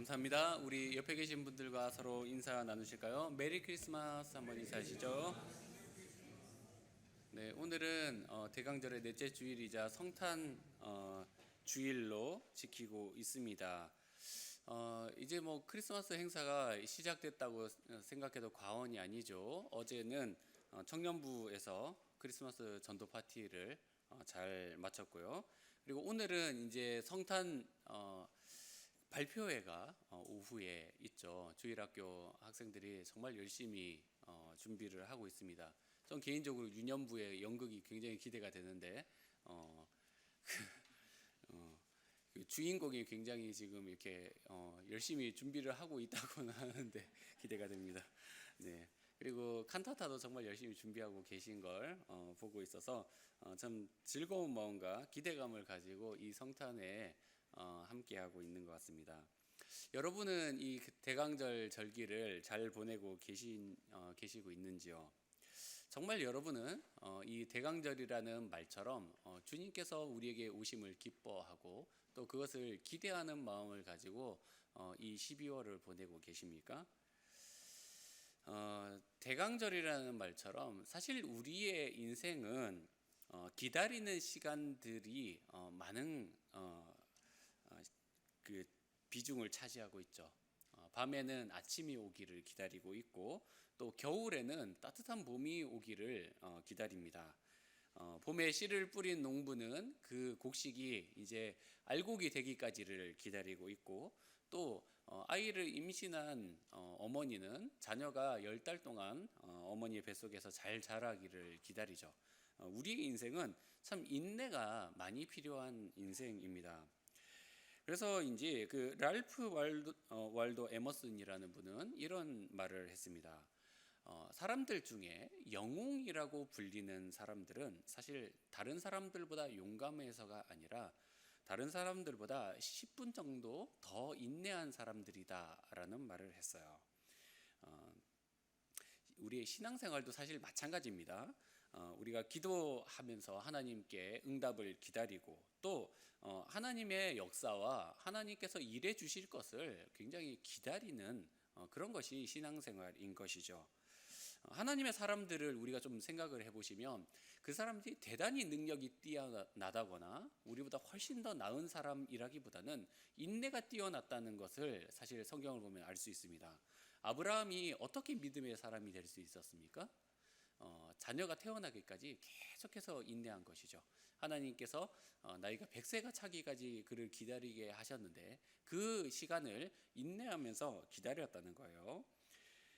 감사합니다. 우리 옆에 계신 분들과 서로 인사 나누실까요? 메리 크리스마스 한번 인사하시죠. 네, 오늘은 대강절의 넷째 주일이자 성탄 주일로 지키고 있습니다. 이제 뭐 크리스마스 행사가 시작됐다고 생각해도 과언이 아니죠. 어제는 청년부에서 크리스마스 전도 파티를 잘 마쳤고요. 그리고 오늘은 이제 성탄 발표회가 오후에 있죠. 주일학교 학생들이 정말 열심히 준비를 하고 있습니다. 전 개인적으로 유년부의 연극이 굉장히 기대가 되는데 그 주인공이 굉장히 지금 이렇게 열심히 준비를 하고 있다고는 하는데 기대가 됩니다. 네. 그리고 칸타타도 정말 열심히 준비하고 계신 걸 보고 있어서 참 즐거운 마음과 기대감을 가지고 이 성탄에 함께하고 있는 것 같습니다. 여러분은 이 대강절 절기를 잘 보내고 계시고 있는지요? 정말 여러분은 이 대강절이라는 말처럼 주님께서 우리에게 오심을 기뻐하고 또 그것을 기대하는 마음을 가지고 이 12월을 보내고 계십니까? 대강절이라는 말처럼 사실 우리의 인생은 기다리는 시간들이 많은 그 비중을 차지하고 있죠. 밤에는 아침이 오기를 기다리고 있고 또 겨울에는 따뜻한 봄이 오기를 기다립니다. 봄에 씨를 뿌린 농부는 그 곡식이 이제 알곡이 되기까지를 기다리고 있고 또 아이를 임신한 어머니는 자녀가 10달 동안 어머니의 뱃속에서 잘 자라기를 기다리죠. 우리의 인생은 참 인내가 많이 필요한 인생입니다. 그래서 이제 그 랄프 waldo 에머슨이라는 분은 이런 말을 했습니다. 사람들 중에 영웅이라고 불리는 사람들은 사실 다른 사람들보다 용감해서가 아니라 다른 사람들보다 10분 정도 더 인내한 사람들이다라는 말을 했어요. 우리의 신앙생활도 사실 마찬가지입니다. 우리가 기도하면서 하나님께 응답을 기다리고 또 하나님의 역사와 하나님께서 일해 주실 것을 굉장히 기다리는 그런 것이 신앙생활인 것이죠. 하나님의 사람들을 우리가 좀 생각을 해보시면 그 사람들이 대단히 능력이 뛰어나다거나 우리보다 훨씬 더 나은 사람이라기보다는 인내가 뛰어났다는 것을 사실 성경을 보면 알 수 있습니다. 아브라함이 어떻게 믿음의 사람이 될 수 있었습니까? 자녀가 태어나기까지 계속해서 인내한 것이죠. 하나님께서 나이가 100세가 차기까지 그를 기다리게 하셨는데 그 시간을 인내하면서 기다렸다는 거예요.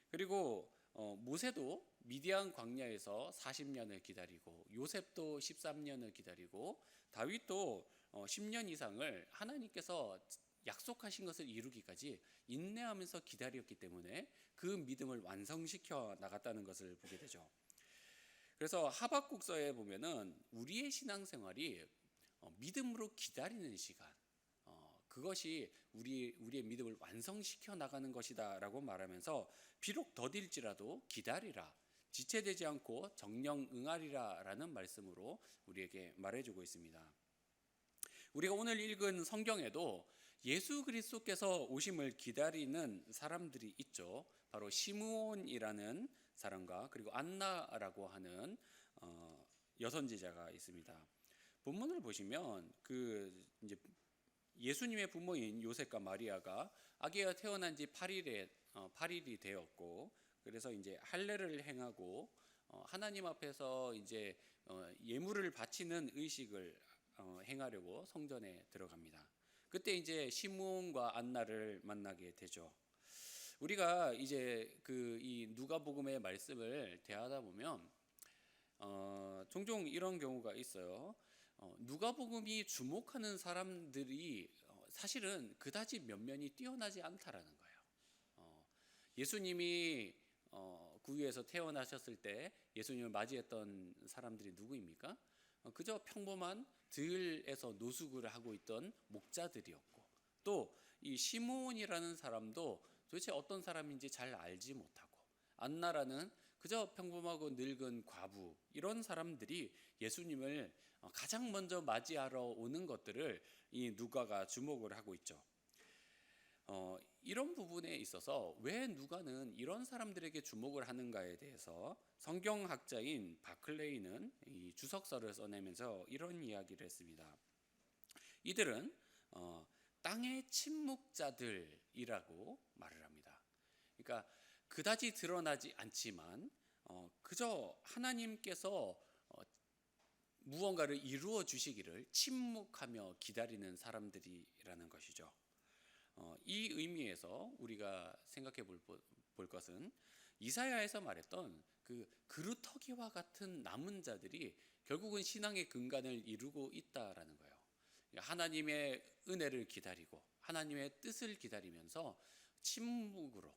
그리고 모세도 미디안 광야에서 40년을 기다리고 요셉도 13년을 기다리고 다윗도 10년 이상을 하나님께서 약속하신 것을 이루기까지 인내하면서 기다렸기 때문에 그 믿음을 완성시켜 나갔다는 것을 보게 되죠. 그래서 하박국서에 보면은 우리의 신앙생활이 믿음으로 기다리는 시간, 그것이 우리의 믿음을 완성시켜 나가는 것이다라고 말하면서 비록 더딜지라도 기다리라, 지체되지 않고 정령 응하리라라는 말씀으로 우리에게 말해주고 있습니다. 우리가 오늘 읽은 성경에도 예수 그리스도께서 오심을 기다리는 사람들이 있죠. 바로 시므온이라는 사람과 그리고 안나라고 하는 여선지자가 있습니다. 본문을 보시면 이제 예수님의 부모인 요셉과 마리아가 아기가 태어난 지 8일이 되었고 그래서 이제 할례를 행하고 하나님 앞에서 이제 예물을 바치는 의식을 행하려고 성전에 들어갑니다. 그때 이제 시므온과 안나를 만나게 되죠. 우리가 이제 이 누가복음의 말씀을 대하다 보면 종종 이런 경우가 있어요. 누가복음이 주목하는 사람들이 사실은 그다지 면면이 뛰어나지 않다라는 거예요. 예수님이 구유에서 태어나셨을 때 예수님을 맞이했던 사람들이 누구입니까? 그저 평범한 들에서 노숙을 하고 있던 목자들이었고 또 이 시므온이라는 사람도 도대체 어떤 사람인지 잘 알지 못하고 안나라는 그저 평범하고 늙은 과부, 이런 사람들이 예수님을 가장 먼저 맞이하러 오는 것들을 이 누가가 주목을 하고 있죠. 이런 부분에 있어서 왜 누가는 이런 사람들에게 주목을 하는가에 대해서 성경학자인 바클레이는 이 주석서를 써내면서 이런 이야기를 했습니다. 이들은 땅의 침묵자들이라고 말을 합니다. 그러니까 그다지 드러나지 않지만 그저 하나님께서 무언가를 이루어 주시기를 침묵하며 기다리는 사람들이라는 것이죠. 이 의미에서 우리가 생각해 볼 것은 이사야에서 말했던 그 그루터기와 같은 남은 자들이 결국은 신앙의 근간을 이루고 있다라는 거예요. 하나님의 은혜를 기다리고 하나님의 뜻을 기다리면서 침묵으로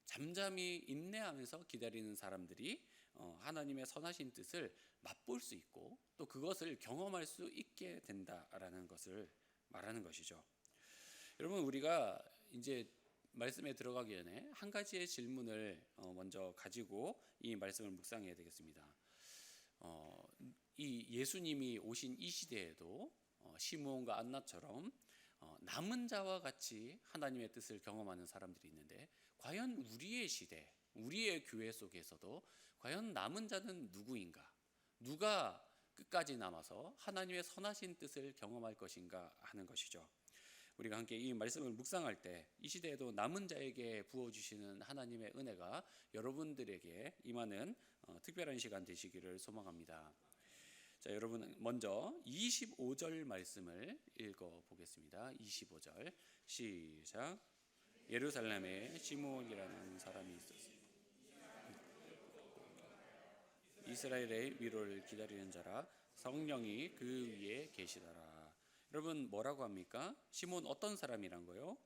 잠잠히 인내하면서 기다리는 사람들이 하나님의 선하신 뜻을 맛볼 수 있고 또 그것을 경험할 수 있게 된다라는 것을 말하는 것이죠. 여러분, 우리가 이제 말씀에 들어가기 전에 한 가지의 질문을 먼저 가지고 이 말씀을 묵상해야 되겠습니다. 이 예수님이 오신 이 시대에도 시므온과 안나처럼 남은 자와 같이 하나님의 뜻을 경험하는 사람들이 있는데, 과연 우리의 시대, 우리의 교회 속에서도 과연 남은 자는 누구인가? 누가 끝까지 남아서 하나님의 선하신 뜻을 경험할 것인가 하는 것이죠. 우리가 함께 이 말씀을 묵상할 때 이 시대에도 남은 자에게 부어주시는 하나님의 은혜가 여러분들에게 임하는 특별한 시간 되시기를 소망합니다. 자, 여러분 먼저 25절 말씀을 읽어보겠습니다. 25절 시작. 예루살렘에 시므온이라는 사람이 있었습니다. 이스라엘의 위로를 기다리는 자라 성령이 그 위에 계시더라. 여러분, 뭐라고 합니까? 시므온 어떤 사람이란 거요?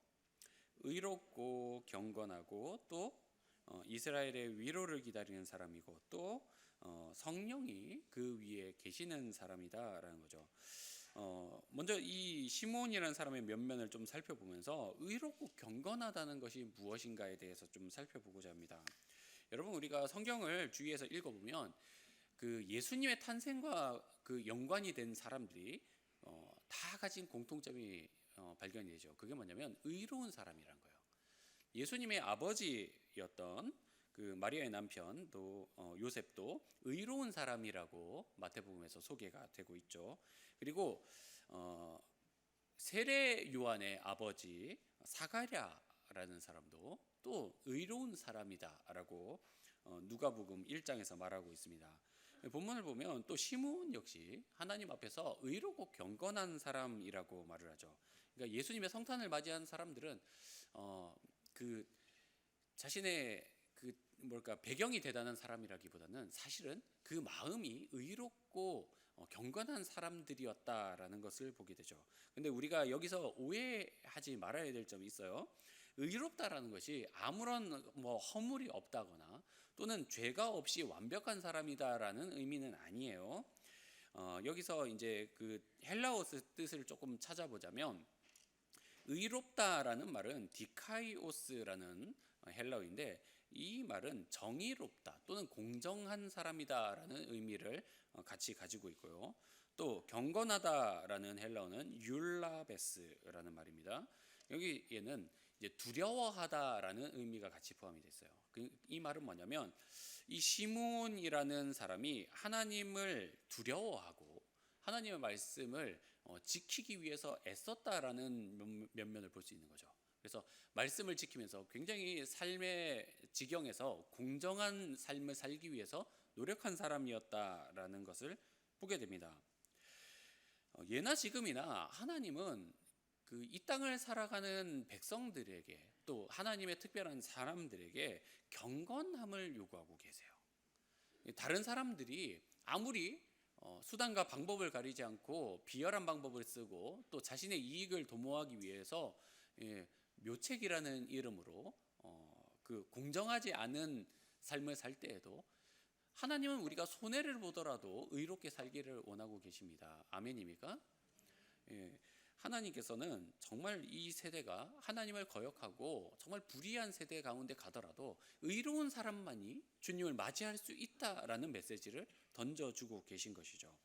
의롭고 경건하고 또 이스라엘의 위로를 기다리는 사람이고 또 성령이 그 위에 계시는 사람이다라는 거죠. 먼저 이 시므온이라는 사람의 면면을 좀 살펴보면서 의롭고 경건하다는 것이 무엇인가에 대해서 좀 살펴보고자 합니다. 여러분, 우리가 성경을 주위에서 읽어보면 그 예수님의 탄생과 그 연관이 된 사람들이 다 가진 공통점이 발견이 되죠. 그게 뭐냐면 의로운 사람이란 거예요. 예수님의 아버지였던 그 마리아의 남편 또 요셉도 의로운 사람이라고 마태복음에서 소개가 되고 있죠. 그리고 세례 요한의 아버지 사가랴라는 사람도 또 의로운 사람이다라고 누가복음 1장에서 말하고 있습니다. 본문을 보면 또 시므온 역시 하나님 앞에서 의롭고 경건한 사람이라고 말을 하죠. 그러니까 예수님의 성탄을 맞이한 사람들은 그 자신의 그 배경이 대단한 사람이라기보다는 사실은 그 마음이 의롭고 경건한 사람들이었다라는 것을 보게 되죠. 근데 우리가 여기서 오해하지 말아야 될 점이 있어요. 의롭다라는 것이 아무런 허물이 없다거나 또는 죄가 없이 완벽한 사람이다라는 의미는 아니에요. 여기서 이제 그 헬라어 뜻을 조금 찾아보자면 의롭다라는 말은 디카이오스라는 헬라어인데 이 말은 정의롭다 또는 공정한 사람이다라는 의미를 같이 가지고 있고요. 또 경건하다라는 헬라어는 율라베스라는 말입니다. 여기에는 이제 두려워하다라는 의미가 같이 포함이 됐어요. 이 말은 뭐냐면 이 시므온이라는 사람이 하나님을 두려워하고 하나님의 말씀을 지키기 위해서 애썼다라는 면면을 볼 수 있는 거죠. 그래서 말씀을 지키면서 굉장히 삶의 지경에서 공정한 삶을 살기 위해서 노력한 사람이었다라는 것을 보게 됩니다. 예나 지금이나 하나님은 그 이 땅을 살아가는 백성들에게 또 하나님의 특별한 사람들에게 경건함을 요구하고 계세요. 다른 사람들이 아무리 수단과 방법을 가리지 않고 비열한 방법을 쓰고 또 자신의 이익을 도모하기 위해서 묘책이라는 이름으로 그 공정하지 않은 삶을 살 때에도 하나님은 우리가 손해를 보더라도 의롭게 살기를 원하고 계십니다. 아멘입니까? 하나님께서는 정말 이 세대가 하나님을 거역하고 정말 불의한 세대 가운데 가더라도 의로운 사람만이 주님을 맞이할 수 있다라는 메시지를 던져주고 계신 것이죠.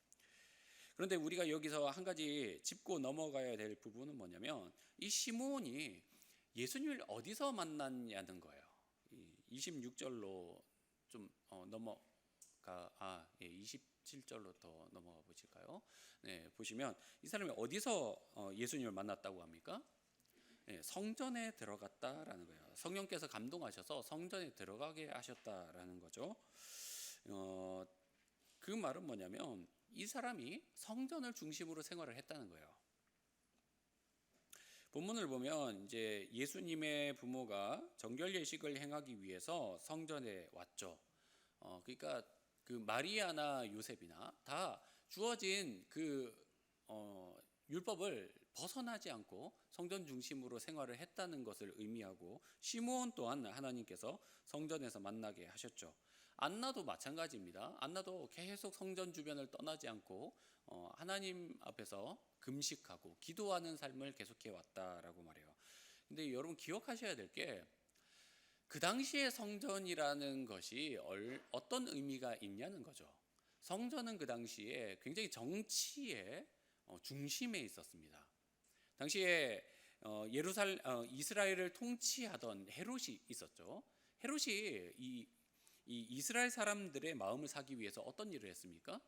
그런데 우리가 여기서 한 가지 짚고 넘어가야 될 부분은 뭐냐면 이 시므온이 예수님을 어디서 만났냐는 거예요. 26절로 좀 넘어가 27절로 더 넘어가 보실까요? 네, 보시면 이 사람이 어디서 예수님을 만났다고 합니까? 네, 성전에 들어갔다라는 거예요. 성령께서 감동하셔서 성전에 들어가게 하셨다라는 거죠. 그 말은 뭐냐면 이 사람이 성전을 중심으로 생활을 했다는 거예요. 본문을 보면 이제 예수님의 부모가 정결 예식을 행하기 위해서 성전에 왔죠. 그러니까 그 마리아나 요셉이나 다 주어진 그 율법을 벗어나지 않고 성전 중심으로 생활을 했다는 것을 의미하고, 시므온 또한 하나님께서 성전에서 만나게 하셨죠. 안나도 마찬가지입니다. 안나도 계속 성전 주변을 떠나지 않고 하나님 앞에서 금식하고 기도하는 삶을 계속해 왔다라고 말해요. 근데 여러분 기억하셔야 될 게, 그 당시의 성전이라는 것이 어떤 의미가 있냐는 거죠. 성전은 그 당시에 굉장히 정치의 중심에 있었습니다. 당시에 이스라엘을 통치하던 헤롯이 있었죠. 헤롯이 이 이스라엘 사람들의 마음을 사기 위해서 어떤 일을 했습니까?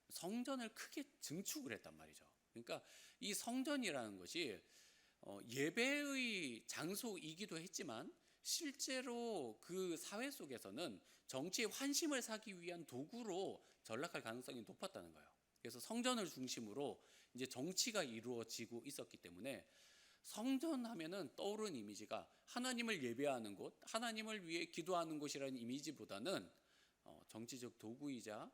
성전을 크게 증축을 했단 말이죠. 그러니까 이 성전이라는 것이 예배의 장소이기도 했지만 실제로 그 사회 속에서는 정치의 환심을 사기 위한 도구로 전락할 가능성이 높았다는 거예요. 그래서 성전을 중심으로 이제 정치가 이루어지고 있었기 때문에 성전 하면은 떠오르는 이미지가 하나님을 예배하는 곳, 하나님을 위해 기도하는 곳이라는 이미지보다는 정치적 도구이자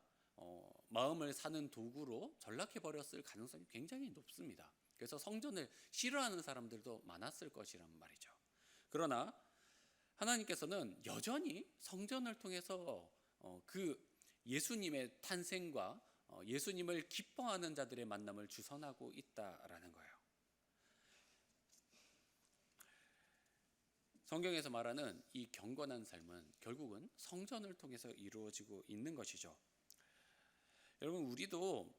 마음을 사는 도구로 전락해 버렸을 가능성이 굉장히 높습니다. 그래서 성전을 싫어하는 사람들도 많았을 것이란 말이죠. 그러나 하나님께서는 여전히 성전을 통해서 그 예수님의 탄생과 예수님을 기뻐하는 자들의 만남을 주선하고 있다라는 거예요. 성경에서 말하는 이 경건한 삶은 결국은 성전을 통해서 이루어지고 있는 것이죠. 여러분, 우리도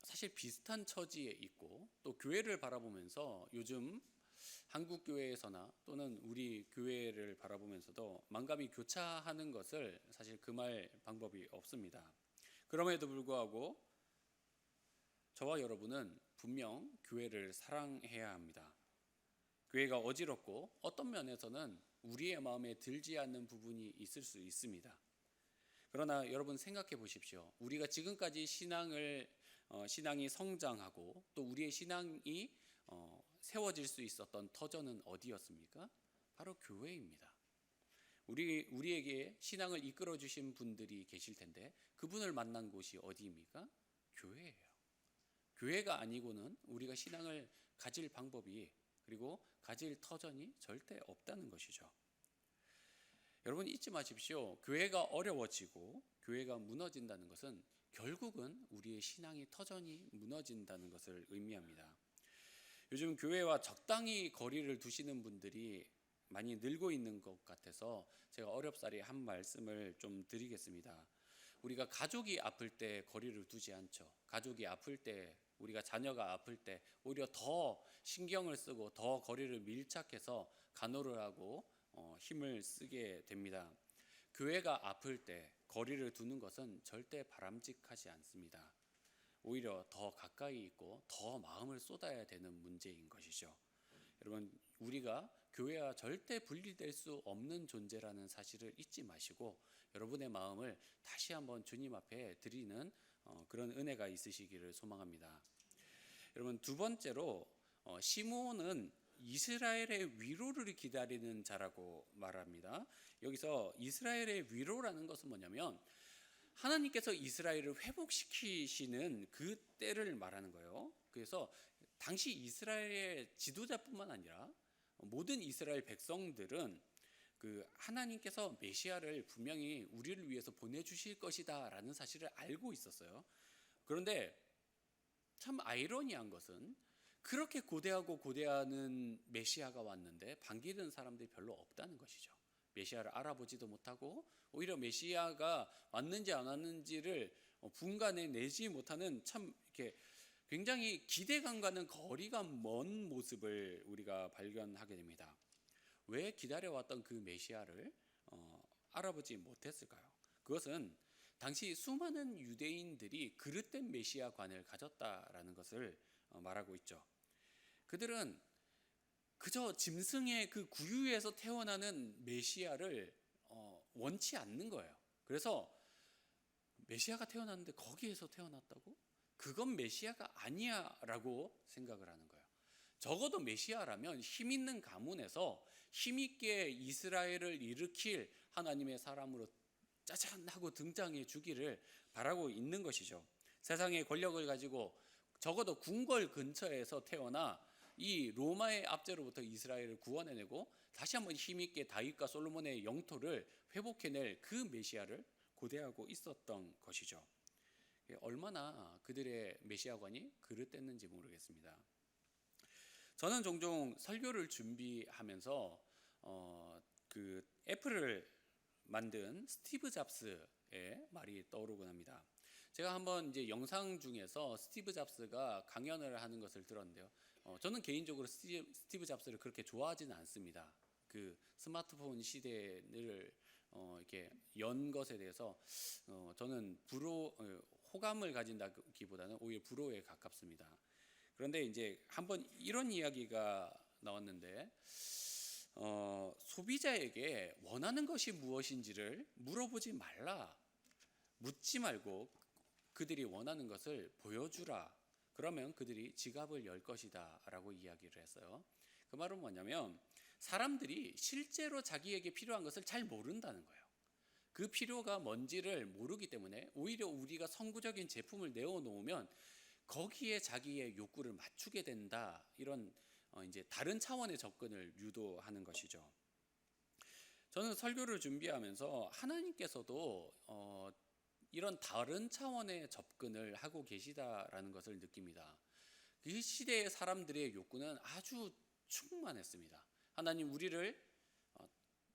사실 비슷한 처지에 있고 또 교회를 바라보면서 요즘 한국 교회에서나 또는 우리 교회를 바라보면서도 만감이 교차하는 것을 사실 금할 방법이 없습니다. 그럼에도 불구하고 저와 여러분은 분명 교회를 사랑해야 합니다. 교회가 어지럽고 어떤 면에서는 우리의 마음에 들지 않는 부분이 있을 수 있습니다. 그러나 여러분 생각해 보십시오. 우리가 지금까지 신앙이 성장하고 또 우리의 신앙이 세워질 수 있었던 터전은 어디였습니까? 바로 교회입니다. 우리에게 신앙을 이끌어 주신 분들이 계실 텐데 그분을 만난 곳이 어디입니까? 교회예요. 교회가 아니고는 우리가 신앙을 가질 방법이, 그리고 가질 터전이 절대 없다는 것이죠. 여러분 잊지 마십시오. 교회가 어려워지고 교회가 무너진다는 것은 결국은 우리의 신앙의 터전이 무너진다는 것을 의미합니다. 요즘 교회와 적당히 거리를 두시는 분들이 많이 늘고 있는 것 같아서 제가 어렵사리 한 말씀을 좀 드리겠습니다. 우리가 가족이 아플 때 거리를 두지 않죠. 가족이 아플 때, 우리가 자녀가 아플 때 오히려 더 신경을 쓰고 더 거리를 밀착해서 간호를 하고 힘을 쓰게 됩니다. 교회가 아플 때 거리를 두는 것은 절대 바람직하지 않습니다. 오히려 더 가까이 있고 더 마음을 쏟아야 되는 문제인 것이죠. 여러분, 우리가 교회와 절대 분리될 수 없는 존재라는 사실을 잊지 마시고 여러분의 마음을 다시 한번 주님 앞에 드리는 그런 은혜가 있으시기를 소망합니다. 여러분, 두 번째로 시므온은 이스라엘의 위로를 기다리는 자라고 말합니다. 여기서 이스라엘의 위로라는 것은 뭐냐면 하나님께서 이스라엘을 회복시키시는 그 때를 말하는 거예요. 그래서 당시 이스라엘의 지도자뿐만 아니라 모든 이스라엘 백성들은 그 하나님께서 메시아를 분명히 우리를 위해서 보내주실 것이다 라는 사실을 알고 있었어요. 그런데 참 아이러니한 것은 그렇게 고대하는 메시아가 왔는데 반기는 사람들이 별로 없다는 것이죠. 메시아를 알아보지도 못하고 오히려 메시아가 왔는지 안 왔는지를 분간해 내지 못하는 참 이렇게 굉장히 기대감과는 거리가 먼 모습을 우리가 발견하게 됩니다. 왜 기다려왔던 그 메시아를 알아보지 못했을까요? 그것은 당시 수많은 유대인들이 그릇된 메시아관을 가졌다라는 것을 말하고 있죠. 그들은 그저 짐승의 그 구유에서 태어나는 메시아를 원치 않는 거예요. 그래서 메시아가 태어났는데 거기에서 태어났다고? 그건 메시아가 아니야 라고 생각을 하는 거예요. 적어도 메시아라면 힘 있는 가문에서 힘있게 이스라엘을 일으킬 하나님의 사람으로 짜잔 하고 등장해 주기를 바라고 있는 것이죠. 세상의 권력을 가지고 적어도 궁궐 근처에서 태어나 이 로마의 압제로부터 이스라엘을 구원해내고 다시 한번 힘있게 다윗과 솔로몬의 영토를 회복해낼 그 메시아를 고대하고 있었던 것이죠. 얼마나 그들의 메시아관이 그릇됐는지 모르겠습니다. 저는 종종 설교를 준비하면서 그 애플을 만든 스티브 잡스의 말이 떠오르곤 합니다. 제가 한번 이제 영상 중에서 스티브 잡스가 강연을 하는 것을 들었는데요. 저는 개인적으로 스티브 잡스를 그렇게 좋아하지는 않습니다. 그 스마트폰 시대를 이렇게 연 것에 대해서 저는 호감을 가진다기보다는 오히려 불호에 가깝습니다. 그런데 이제 한번 이런 이야기가 나왔는데 소비자에게 원하는 것이 무엇인지를 물어보지 말라. 묻지 말고 그들이 원하는 것을 보여주라. 그러면 그들이 지갑을 열 것이다 라고 이야기를 했어요. 그 말은 뭐냐면 사람들이 실제로 자기에게 필요한 것을 잘 모른다는 거예요. 그 필요가 뭔지를 모르기 때문에 오히려 우리가 선구적인 제품을 내어놓으면 거기에 자기의 욕구를 맞추게 된다. 이런 이제 다른 차원의 접근을 유도하는 것이죠. 저는 설교를 준비하면서 하나님께서도 이런 다른 차원의 접근을 하고 계시다라는 것을 느낍니다. 그 시대의 사람들의 욕구는 아주 충만했습니다. 하나님 우리를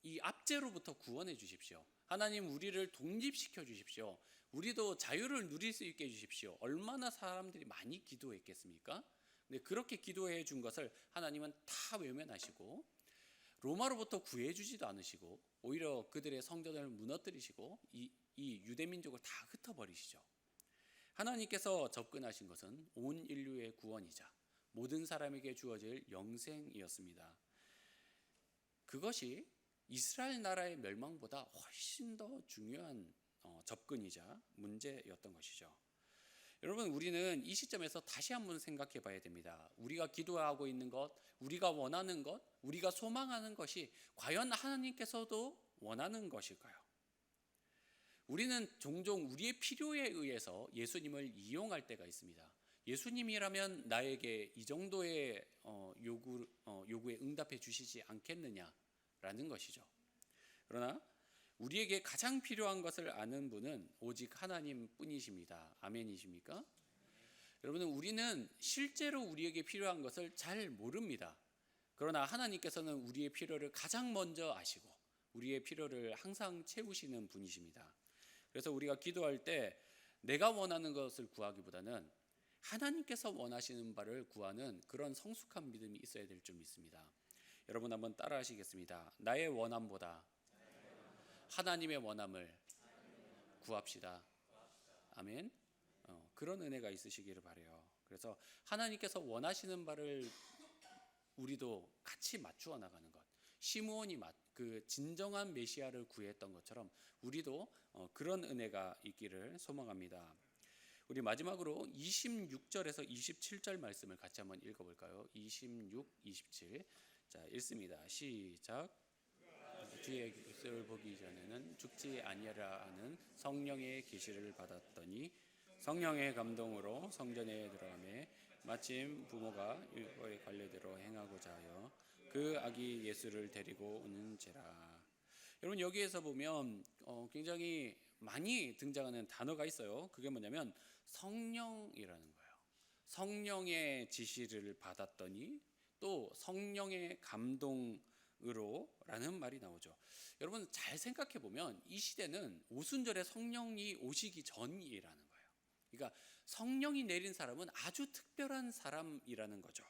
이 압제로부터 구원해 주십시오. 하나님 우리를 독립시켜 주십시오. 우리도 자유를 누릴 수 있게 해주십시오. 얼마나 사람들이 많이 기도했겠습니까? 근데 그렇게 기도해 준 것을 하나님은 다 외면하시고 로마로부터 구해주지도 않으시고 오히려 그들의 성전을 무너뜨리시고 이 유대민족을 다 흩어버리시죠. 하나님께서 접근하신 것은 온 인류의 구원이자 모든 사람에게 주어질 영생이었습니다. 그것이 이스라엘 나라의 멸망보다 훨씬 더 중요한 접근이자 문제였던 것이죠. 여러분 우리는 이 시점에서 다시 한번 생각해 봐야 됩니다. 우리가 기도하고 있는 것, 우리가 원하는 것, 우리가 소망하는 것이 과연 하나님께서도 원하는 것일까요? 우리는 종종 우리의 필요에 의해서 예수님을 이용할 때가 있습니다. 예수님이라면 나에게 이 정도의 요구에 응답해 주시지 않겠느냐라는 것이죠. 그러나 우리에게 가장 필요한 것을 아는 분은 오직 하나님 뿐이십니다. 아멘이십니까? 여러분 우리는 실제로 우리에게 필요한 것을 잘 모릅니다. 그러나 하나님께서는 우리의 필요를 가장 먼저 아시고 우리의 필요를 항상 채우시는 분이십니다. 그래서 우리가 기도할 때 내가 원하는 것을 구하기보다는 하나님께서 원하시는 바를 구하는 그런 성숙한 믿음이 있어야 될 줄 믿습니다. 여러분 한번 따라 하시겠습니다. 나의 원함보다 하나님의 원함을 구합시다. 아멘. 그런 은혜가 있으시기를 바라요. 그래서 하나님께서 원하시는 바를 우리도 같이 맞추어 나가는 것. 시므온이 그 진정한 메시아를 구했던 것처럼 우리도 그런 은혜가 있기를 소망합니다. 우리 마지막으로 26절에서 27절 말씀을 같이 한번 읽어볼까요? 26, 27. 자, 읽습니다. 시작. 주의 깃을 보기 전에는 죽지 아니하라 하는 성령의 계시를 받았더니 성령의 감동으로 성전에 들어가매 마침 부모가 율법의 관례대로 행하고자 하여 그 아기 예수를 데리고 오는지라. 여러분 여기에서 보면 굉장히 많이 등장하는 단어가 있어요. 그게 뭐냐면 성령이라는 거예요. 성령의 지시를 받았더니 또 성령의 감동으로 라는 말이 나오죠. 여러분 잘 생각해 보면 이 시대는 오순절에 성령이 오시기 전이라는 거예요. 그러니까 성령이 내린 사람은 아주 특별한 사람이라는 거죠.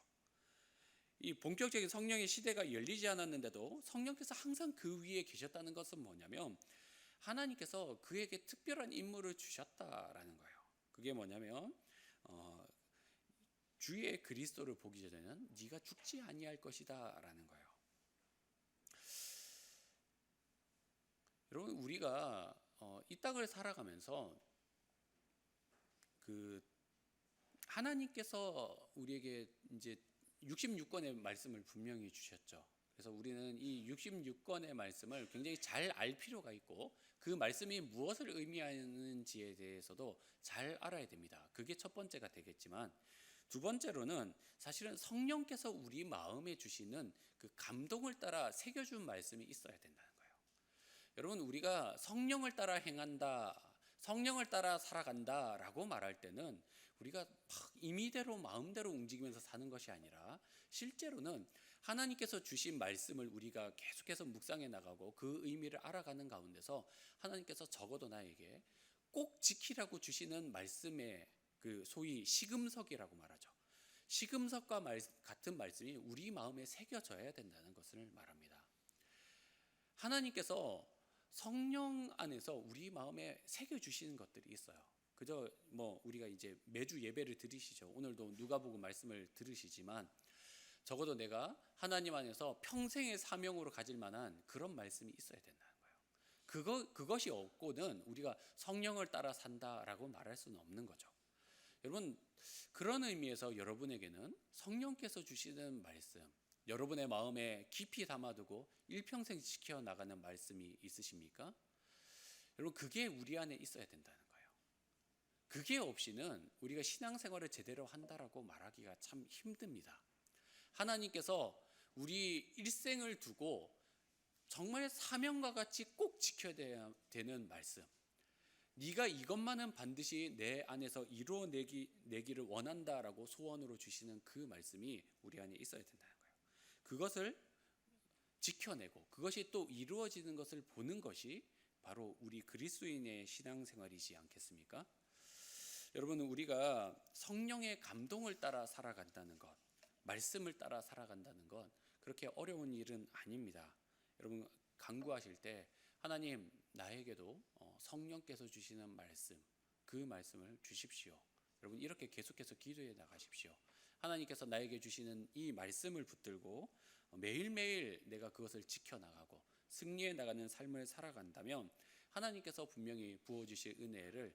이 본격적인 성령의 시대가 열리지 않았는데도 성령께서 항상 그 위에 계셨다는 것은 뭐냐면 하나님께서 그에게 특별한 임무를 주셨다라는 거예요. 그게 뭐냐면 주의 그리스도를 보기 전에는 네가 죽지 아니할 것이다라는 거예요. 여러분, 우리가 이 땅을 살아가면서 그 하나님께서 우리에게 이제 66권의 말씀을 분명히 주셨죠. 그래서 우리는 이 66권의 말씀을 굉장히 잘 알 필요가 있고 그 말씀이 무엇을 의미하는지에 대해서도 잘 알아야 됩니다. 그게 첫 번째가 되겠지만 두 번째로는 사실은 성령께서 우리 마음에 주시는 그 감동을 따라 새겨준 말씀이 있어야 된다는 거예요. 여러분, 우리가 성령을 따라 행한다, 성령을 따라 살아간다라고 말할 때는 우리가 막 임의대로 마음대로 움직이면서 사는 것이 아니라 실제로는 하나님께서 주신 말씀을 우리가 계속해서 묵상해 나가고 그 의미를 알아가는 가운데서 하나님께서 적어도 나에게 꼭 지키라고 주시는 말씀의 그 소위 시금석이라고 말하죠. 시금석과 같은 말씀이 우리 마음에 새겨져야 된다는 것을 말합니다. 하나님께서 성령 안에서 우리 마음에 새겨주시는 것들이 있어요. 그저 우리가 이제 매주 예배를 들으시죠. 오늘도 누가복음 말씀을 들으시지만 적어도 내가 하나님 안에서 평생의 사명으로 가질 만한 그런 말씀이 있어야 된다는 거예요. 그것이 없고는 우리가 성령을 따라 산다라고 말할 수는 없는 거죠. 여러분, 그런 의미에서 여러분에게는 성령께서 주시는 말씀, 여러분의 마음에 깊이 담아두고 일평생 지켜나가는 말씀이 있으십니까? 여러분, 그게 우리 안에 있어야 된다는 거예요. 그게 없이는 우리가 신앙생활을 제대로 한다라고 말하기가 참 힘듭니다. 하나님께서 우리 일생을 두고 정말 사명과 같이 꼭 지켜야 되는 말씀, 네가 이것만은 반드시 내 안에서 이루어내기를 원한다라고 소원으로 주시는 그 말씀이 우리 안에 있어야 된다는 거예요. 그것을 지켜내고 그것이 또 이루어지는 것을 보는 것이 바로 우리 그리스도인의 신앙생활이지 않겠습니까? 여러분, 우리가 성령의 감동을 따라 살아간다는 것, 말씀을 따라 살아간다는 것 그렇게 어려운 일은 아닙니다. 여러분, 간구하실 때 하나님, 나에게도 성령께서 주시는 말씀, 그 말씀을 주십시오. 여러분, 이렇게 계속해서 기도해 나가십시오. 하나님께서 나에게 주시는 이 말씀을 붙들고 매일매일 내가 그것을 지켜나가고 승리해 나가는 삶을 살아간다면 하나님께서 분명히 부어주실 은혜를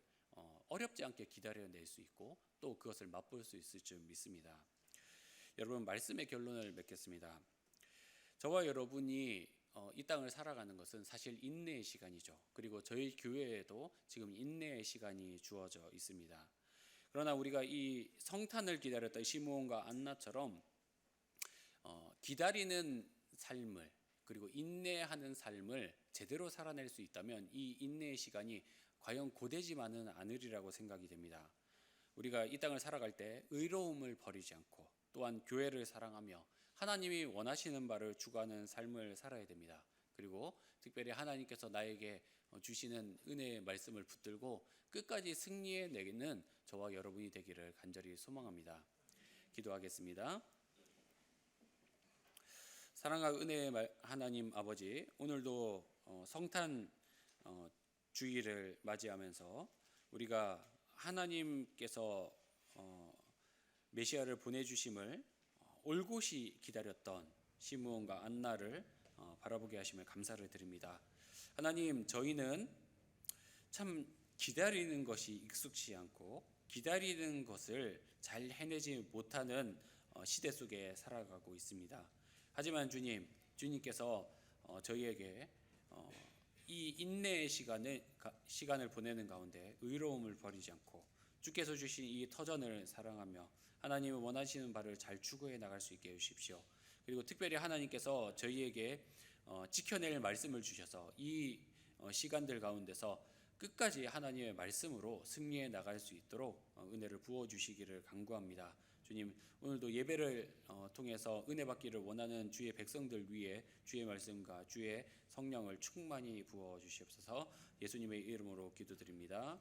어렵지 않게 기다려낼 수 있고 또 그것을 맛볼 수 있을 줄 믿습니다. 여러분, 말씀의 결론을 맺겠습니다. 저와 여러분이 이 땅을 살아가는 것은 사실 인내의 시간이죠. 그리고 저희 교회에도 지금 인내의 시간이 주어져 있습니다. 그러나 우리가 이 성탄을 기다렸던 시므온과 안나처럼 기다리는 삶을 그리고 인내하는 삶을 제대로 살아낼 수 있다면 이 인내의 시간이 과연 고되지만은 않으리라고 생각이 됩니다. 우리가 이 땅을 살아갈 때 의로움을 버리지 않고 또한 교회를 사랑하며 하나님이 원하시는 바를 추구하는 삶을 살아야 됩니다. 그리고 특별히 하나님께서 나에게 주시는 은혜의 말씀을 붙들고 끝까지 승리해 내는 저와 여러분이 되기를 간절히 소망합니다. 기도하겠습니다. 사랑과 은혜의 하나님 아버지, 오늘도 성탄 주일을 맞이하면서 우리가 하나님께서 메시아를 보내주심을 올곧이 기다렸던 시므온과 안나를 바라보게 하심을 감사를 드립니다. 하나님, 저희는 참 기다리는 것이 익숙치 않고 기다리는 것을 잘 해내지 못하는 시대 속에 살아가고 있습니다. 하지만 주님께서 저희에게 이 인내의 시간을 보내는 가운데 의로움을 버리지 않고 주께서 주신 이 터전을 사랑하며 하나님이 원하시는 바를 잘 추구해 나갈 수 있게 해주십시오. 그리고 특별히 하나님께서 저희에게 지켜낼 말씀을 주셔서 이 시간들 가운데서 끝까지 하나님의 말씀으로 승리해 나갈 수 있도록 은혜를 부어주시기를 간구합니다. 주님, 오늘도 예배를 통해서 은혜 받기를 원하는 주의 백성들 위해 주의 말씀과 주의 성령을 충만히 부어주시옵소서. 예수님의 이름으로 기도드립니다.